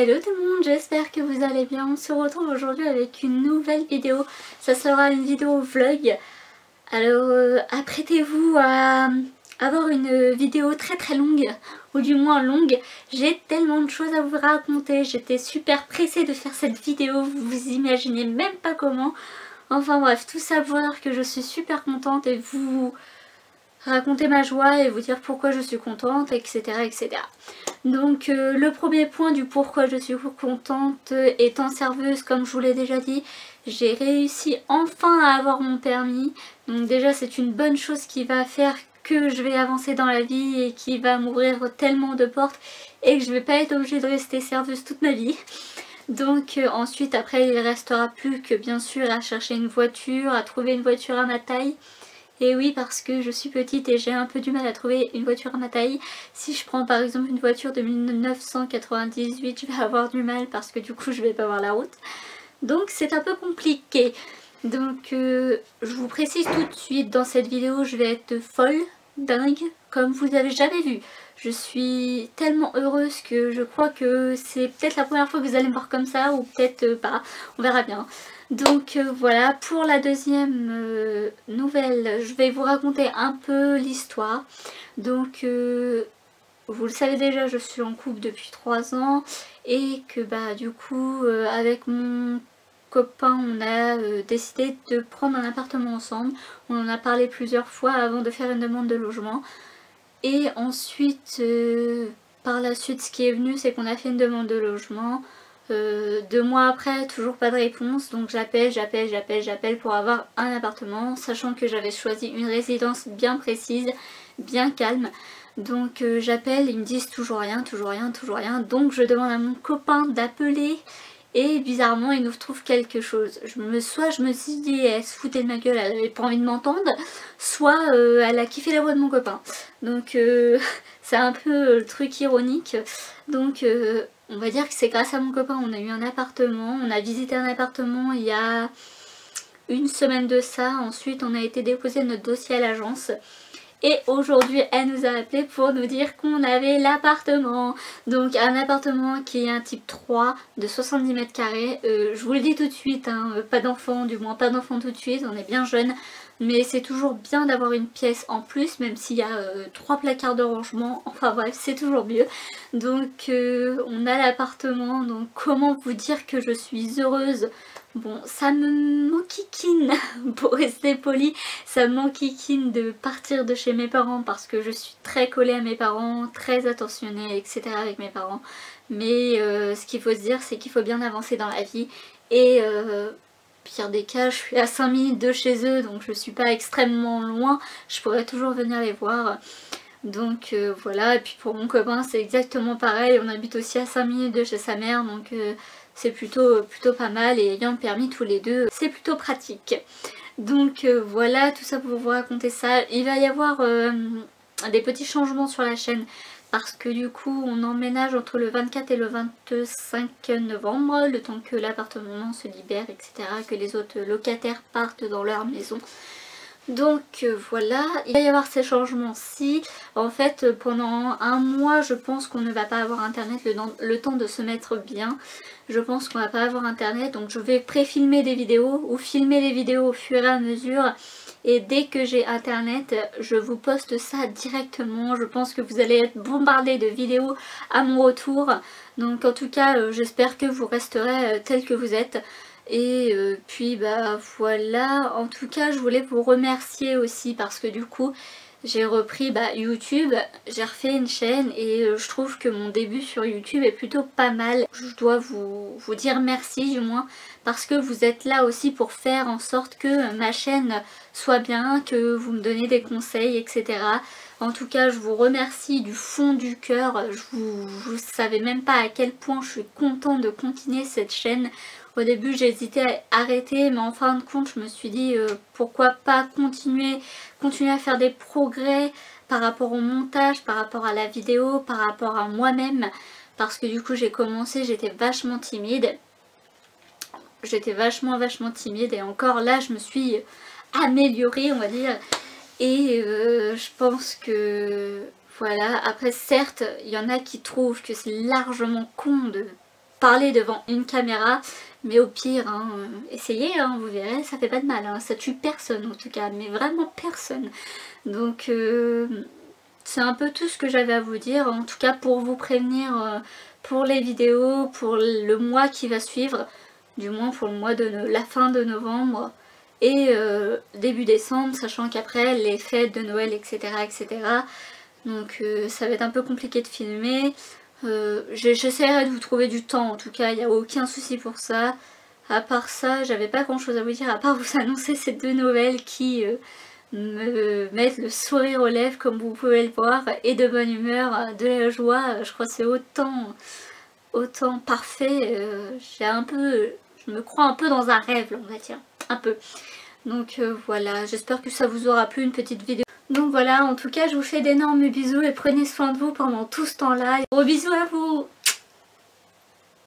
Hello tout le monde, j'espère que vous allez bien. On se retrouve aujourd'hui avec une nouvelle vidéo. Ça sera une vidéo vlog. Alors apprêtez-vous à avoir une vidéo très longue, ou du moins longue. J'ai tellement de choses à vous raconter. J'étais super pressée de faire cette vidéo, vous imaginez même pas comment. Enfin bref, tout ça pour dire que je suis super contente et vous raconter ma joie et vous dire pourquoi je suis contente, etc. etc. Donc le premier point du pourquoi je suis contente, étant serveuse comme je vous l'ai déjà dit, j'ai réussi enfin à avoir mon permis. Donc déjà c'est une bonne chose qui va faire que je vais avancer dans la vie et qui va m'ouvrir tellement de portes et que je vais pas être obligée de rester serveuse toute ma vie. Donc ensuite après il restera plus que bien sûr à chercher une voiture, à trouver une voiture à ma taille. Et oui, parce que je suis petite et j'ai un peu du mal à trouver une voiture à ma taille. Si je prends par exemple une voiture de 1998, je vais avoir du mal parce que du coup je vais pas voir la route. Donc c'est un peu compliqué. Donc je vous précise tout de suite, dans cette vidéo je vais être folle, dingue, comme vous avez jamais vu. Je suis tellement heureuse que je crois que c'est peut-être la première fois que vous allez me voir comme ça ou peut-être pas, on verra bien. Donc voilà, pour la deuxième nouvelle, je vais vous raconter un peu l'histoire. Donc vous le savez déjà, je suis en couple depuis 3 ans et que bah du coup avec mon copain on a décidé de prendre un appartement ensemble. On en a parlé plusieurs fois avant de faire une demande de logement. Et ensuite, par la suite, ce qui est venu, c'est qu'on a fait une demande de logement. 2 mois après, toujours pas de réponse, donc j'appelle pour avoir un appartement, sachant que j'avais choisi une résidence bien précise, bien calme. Donc j'appelle, ils me disent toujours rien, donc je demande à mon copain d'appeler. Et bizarrement il nous trouve quelque chose. Soit je me suis dit elle se foutait de ma gueule, elle avait pas envie de m'entendre, soit elle a kiffé la voix de mon copain. Donc c'est un peu le truc ironique. Donc on va dire que c'est grâce à mon copain on a eu un appartement. On a visité un appartement il y a une semaine de ça. Ensuite on a été déposer notre dossier à l'agence. Et aujourd'hui elle nous a appelé pour nous dire qu'on avait l'appartement. Donc un appartement qui est un type 3 de 70 mètres carrés. Je vous le dis tout de suite, hein, pas d'enfant, du moins pas d'enfant tout de suite, on est bien jeune. Mais c'est toujours bien d'avoir une pièce en plus, même s'il y a 3 placards de rangement. Enfin bref, c'est toujours mieux. Donc on a l'appartement, donc comment vous dire que je suis heureuse. Bon, ça me m'enquiquine, pour rester poli, ça me m'enquiquine de partir de chez mes parents parce que je suis très collée à mes parents, très attentionnée, etc. avec mes parents. Mais ce qu'il faut se dire, c'est qu'il faut bien avancer dans la vie. Et pire des cas, je suis à 5 minutes de chez eux, donc je suis pas extrêmement loin. Je pourrais toujours venir les voir. Donc voilà, et puis pour mon copain c'est exactement pareil, on habite aussi à 5 minutes de chez sa mère, donc c'est plutôt pas mal, et ayant le permis tous les deux, c'est plutôt pratique. Donc voilà, tout ça pour vous raconter ça. Il va y avoir des petits changements sur la chaîne, parce que du coup on emménage entre le 24 et le 25 novembre, le temps que l'appartement se libère, etc., que les autres locataires partent dans leur maison. Donc voilà, il va y avoir ces changements-ci. En fait pendant un mois je pense qu'on ne va pas avoir internet le temps de se mettre bien. Je pense qu'on va pas avoir internet, donc je vais pré-filmer des vidéos ou filmer des vidéos au fur et à mesure. Et dès que j'ai internet, je vous poste ça directement. Je pense que vous allez être bombardés de vidéos à mon retour. Donc en tout cas j'espère que vous resterez tel que vous êtes. Et puis bah voilà, en tout cas je voulais vous remercier aussi parce que du coup j'ai repris YouTube, j'ai refait une chaîne et je trouve que mon début sur YouTube est plutôt pas mal. Je dois vous dire merci du moins parce que vous êtes là aussi pour faire en sorte que ma chaîne soit bien, que vous me donnez des conseils, etc. En tout cas je vous remercie du fond du cœur, vous savez même pas à quel point je suis contente de continuer cette chaîne. Au début j'ai hésité à arrêter, mais en fin de compte je me suis dit pourquoi pas continuer à faire des progrès par rapport au montage, par rapport à la vidéo, par rapport à moi-même. Parce que du coup j'ai commencé, j'étais vachement timide. J'étais vachement timide et encore là je me suis améliorée on va dire. Et je pense que voilà, après certes il y en a qui trouvent que c'est largement con de parler devant une caméra. Mais au pire, hein, essayez, hein, vous verrez, ça fait pas de mal, hein, ça tue personne en tout cas, mais vraiment personne. Donc c'est un peu tout ce que j'avais à vous dire, en tout cas pour vous prévenir pour les vidéos, pour le mois qui va suivre, du moins pour le mois de la fin de novembre et début décembre, sachant qu'après les fêtes de Noël, etc. etc. Donc ça va être un peu compliqué de filmer. J'essaierai de vous trouver du temps, en tout cas, il n'y a aucun souci pour ça. À part ça, j'avais pas grand chose à vous dire, à part vous annoncer ces 2 nouvelles qui me mettent le sourire aux lèvres, comme vous pouvez le voir, et de bonne humeur, de la joie. Je crois que c'est autant parfait. Je me crois un peu dans un rêve, on va dire, un peu. Donc voilà, j'espère que ça vous aura plu, une petite vidéo. Donc voilà, en tout cas je vous fais d'énormes bisous et prenez soin de vous pendant tout ce temps là. Gros bisous à vous!